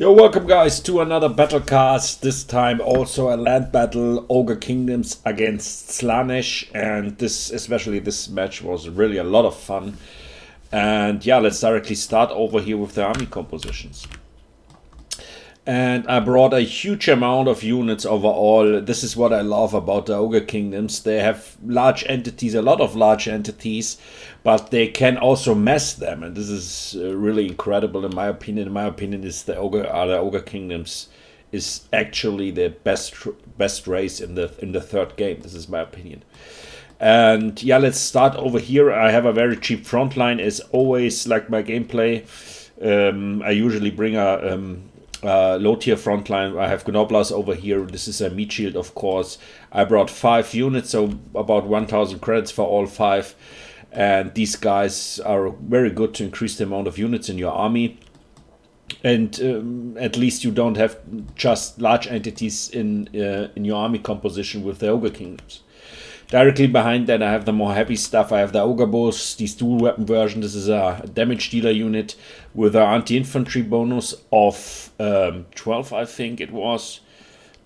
Yo, welcome guys to another battle cast. This time also a land battle, Ogre Kingdoms against Slaanesh, and especially this match was really a lot of fun. And yeah, let's directly start over here with the army compositions. And I brought a huge amount of units overall. This is what I love about the Ogre Kingdoms. They have large entities, a lot of large entities, but they can also mass them. And this is really incredible in my opinion. In my opinion, is the Ogre Kingdoms is actually the best race in the third game. This is my opinion. And yeah, let's start over here. I have a very cheap front line as always, like my gameplay. I usually bring a low tier frontline. I have Gnoblars over here. This is a meat shield, of course. I brought 5 units, so about 1000 credits for all 5. And these guys are very good to increase the amount of units in your army. And at least you don't have just large entities in your army composition with the Ogre Kingdoms. Directly behind that, I have the more heavy stuff. I have the Ogre Bows, these dual weapon version. This is a damage dealer unit with an anti-infantry bonus of 12, I think it was.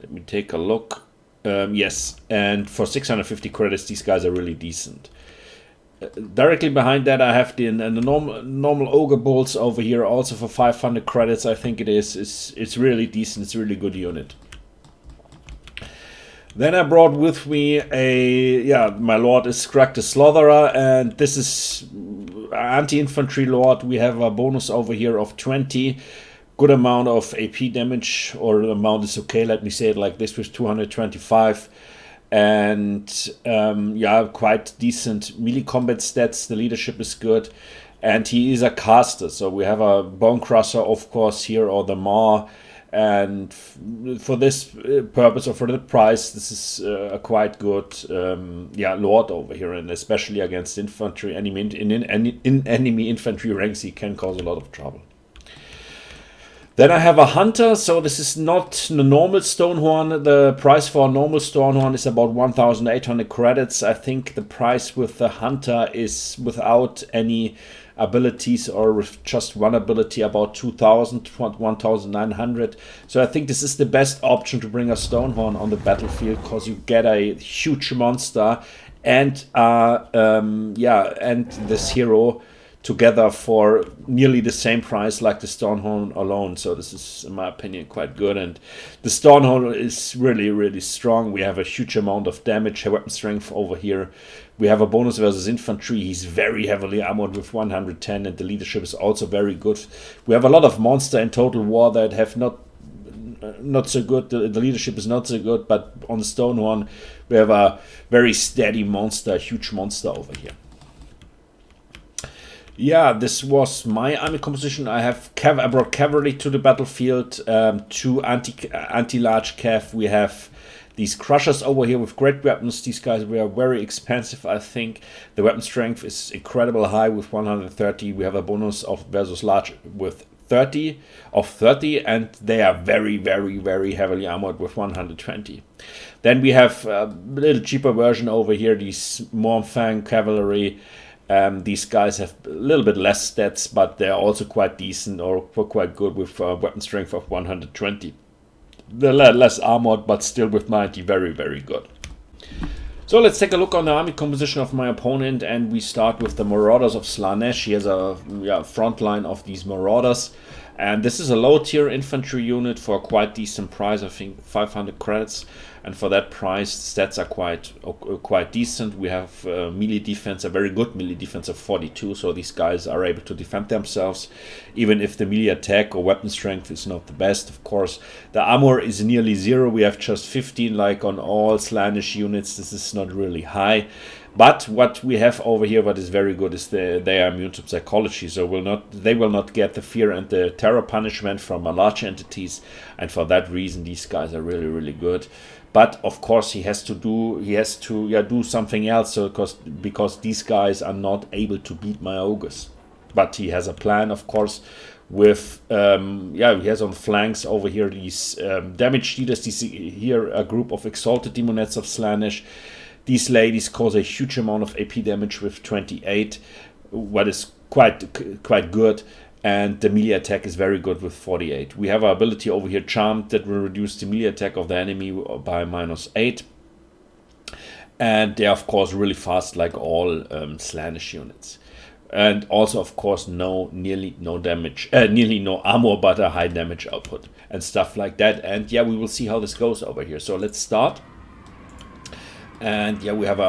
Let me take a look. Yes, and for 650 credits, these guys are really decent. Directly behind that, I have the normal Ogre Bolts over here, also for 500 credits. I think it is. It's really decent. It's a really good unit. Then I brought with me my lord is Scrag the Slaughterer, and this is anti-infantry lord. We have a bonus over here of 20. Good amount of AP damage, or the amount is okay, let me say it like this, with 225. And quite decent melee combat stats. The leadership is good. And he is a caster, so we have a Bone Crusher, of course, here, or the Maw. And for this purpose, or for the price, this is a quite good lord over here, and especially against infantry, in enemy infantry ranks, he can cause a lot of trouble. Then I have a Hunter, so this is not the normal Stonehorn. The price for a normal Stonehorn is about 1800 credits. I think the price with the Hunter is without any abilities, or with just one ability, about 1900. So I think this is the best option to bring a Stonehorn on the battlefield, because you get a huge monster and this hero together for nearly the same price like the Stonehorn alone. So this is, in my opinion, quite good. And the Stonehorn is really, really strong. We have a huge amount of damage, weapon strength over here. We have a bonus versus infantry. He's very heavily armored with 110, and the leadership is also very good. We have a lot of monster in Total War that have not so good. The leadership is not so good, but on the Stonehorn we have a very steady monster, a huge monster over here. Yeah, this was my army composition. I brought cavalry to the battlefield, 2 anti-large cav. We have these crushers over here with great weapons. These guys were very expensive, I think. The weapon strength is incredible high with 130. We have a bonus of versus large with 30, and they are very, very, very heavily armored with 120. Then we have a little cheaper version over here, these Mormfang cavalry. These guys have a little bit less stats, but they're also quite decent, or quite good, with weapon strength of 120. They're less armored, but still with 90, very, very good. So let's take a look on the army composition of my opponent, and we start with the Marauders of Slaanesh. He has a front line of these Marauders, and this is a low tier infantry unit for a quite decent price, I think 500 credits. And for that price, stats are quite decent. We have melee defense, a very good melee defense of 42, so these guys are able to defend themselves, even if the melee attack or weapon strength is not the best, of course. The armor is nearly 0. We have just 15, like on all Slaanesh units. This is not really high. But what we have over here, what is very good, is they are immune to psychology, so they will not get the fear and the terror punishment from large entities, and for that reason, these guys are really, really good. But of course, he has to do something else, so because these guys are not able to beat my ogres. But he has a plan, of course, with he has on flanks over here these damage dealers. These here a group of exalted demonettes of Slaanesh. These ladies cause a huge amount of AP damage with 28, what is quite good. and the melee attack is very good with 48. We have our ability over here, Charmed, that will reduce the melee attack of the enemy by -8. And they're of course really fast, like all Slaanesh units. And also, of course, nearly no damage, nearly no armor, but a high damage output and stuff like that. And yeah, we will see how this goes over here. So let's start. And yeah, we have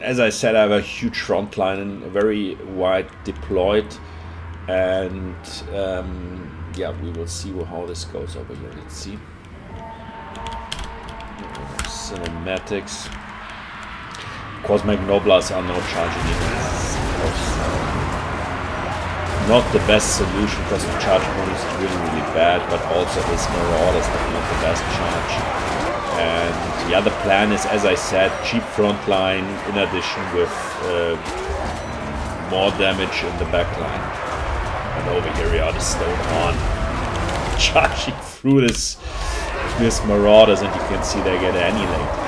as I said, I have a huge front line and very wide deployed. And yeah, we will see how this goes over here. Let's see. Cinematics. Of course, my Gnoblars are now charging in. Not the best solution because the charge mode is really bad, but also his Marauders are not the best charge. And yeah, the plan is, as I said, cheap front line in addition with more damage in the back line. And over here we are, the Stone Horn charging through this Marauders, and you can see they get annihilated.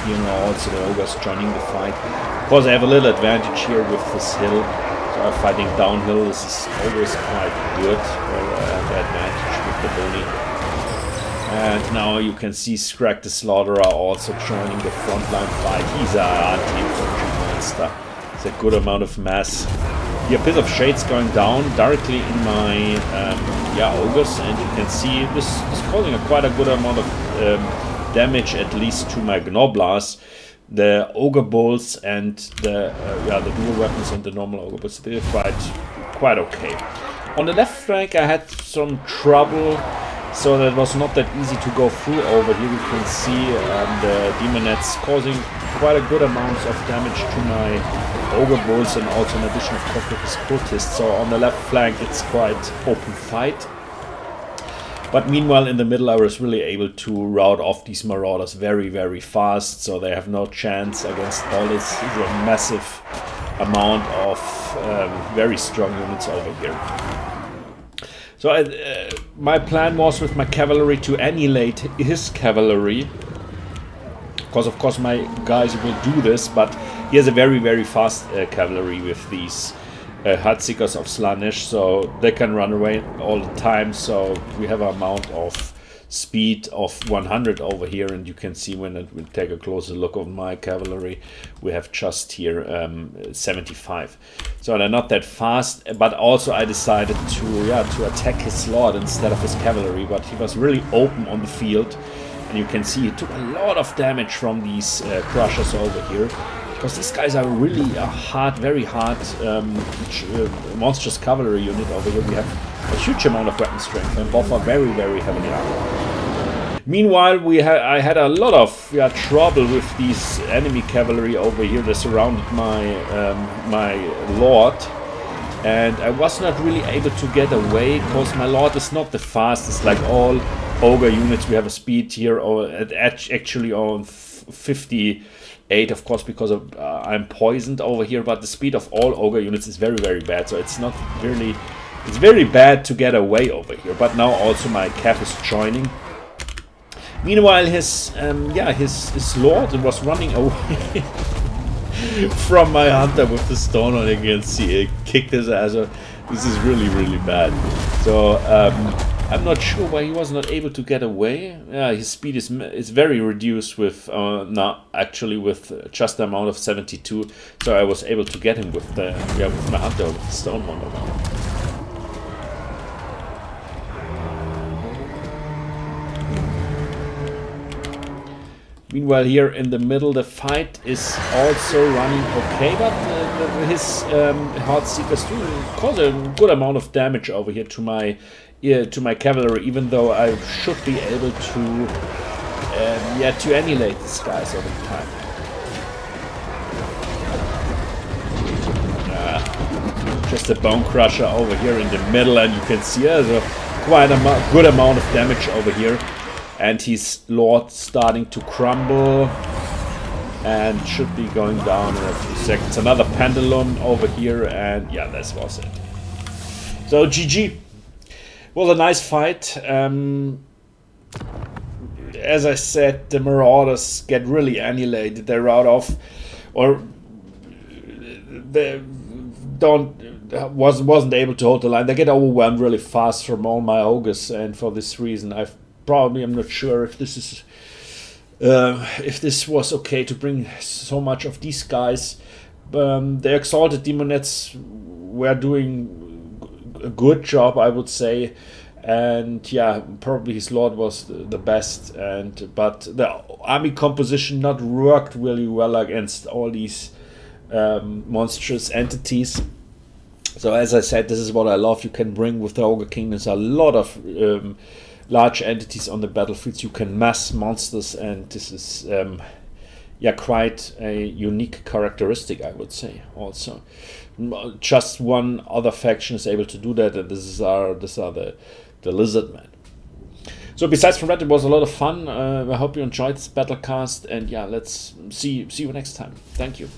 You know, also the Ogres joining the fight. Of course, I have a little advantage here with this hill. So I'm fighting downhill. This is always quite good. Where I have the advantage with the Boni. And now you can see Scrag the Slaughterer also joining the frontline fight. He's an anti-infantry monster. It's a good amount of mass. The Abyss of Shades going down directly in my Ogres, and you can see this is causing quite a good amount of damage, at least to my Gnoblars. The Ogre Bolts and the dual weapons and the normal Ogre Bolts, they're quite okay. On the left flank I had some trouble, so that was not that easy to go through. Over here you can see the Demonettes causing quite a good amount of damage to my Ogre Bolts, and also in addition of course with his cultists. So on the left flank it's quite open fight. But meanwhile, in the middle, I was really able to rout off these Marauders very fast, so they have no chance against all this massive amount of very strong units over here. So my plan was with my cavalry to annihilate his cavalry, because of course my guys will do this, but he has a very fast cavalry with these Heartseekers of Slaanesh, so they can run away all the time. So we have an amount of speed of 100 over here, and you can see when we take a closer look of my cavalry, we have just here 75. So they're not that fast, but also I decided to attack his lord instead of his cavalry, but he was really open on the field, and you can see he took a lot of damage from these crushers over here. Because these guys are really very hard, monstrous cavalry unit over here. We have a huge amount of weapon strength, and both are very heavily armored. Meanwhile, I had a lot of trouble with these enemy cavalry over here. They surrounded my lord, and I was not really able to get away because my lord is not the fastest. Like all ogre units, we have a speed here, or actually on 58, of course, because of I'm poisoned over here, but the speed of all ogre units is very bad, so it's not really, it's very bad to get away over here. But now also my Cav is joining. Meanwhile, his lord was running away from my hunter with the stone, and you can see it kicked his ass. This is really bad. So I'm not sure why he was not able to get away. Yeah, his speed is very reduced with with just the amount of 72. So I was able to get him with with my hunter with the stone one over here. Meanwhile, here in the middle, the fight is also running okay, but his Heartseekers do cause a good amount of damage over here to my cavalry, even though I should be able to annihilate these guys over time. Just a bone crusher over here in the middle, and you can see there's a quite a good amount of damage over here. And his lord starting to crumble and should be going down in a few seconds. Another pendulum over here, and yeah, this was it. So GG. Was a nice fight. as I said, the Marauders get really annihilated. They're out of, or they wasn't able to hold the line. They get overwhelmed really fast from all my ogres, and for this reason, I'm not sure if this was okay to bring so much of these guys. The Exalted Demonettes were doing a good job, I would say, and yeah, probably his Lord was the best. But the army composition not worked really well against all these monstrous entities. So as I said, this is what I love. You can bring with the Ogre King. There's a lot of large entities on the battlefields. You can mass monsters, and this is quite a unique characteristic, I would say. Also, just one other faction is able to do that, and these are the Lizard Men. So besides from that, it was a lot of fun. I hope you enjoyed this battlecast, and yeah, let's see you next time. Thank you.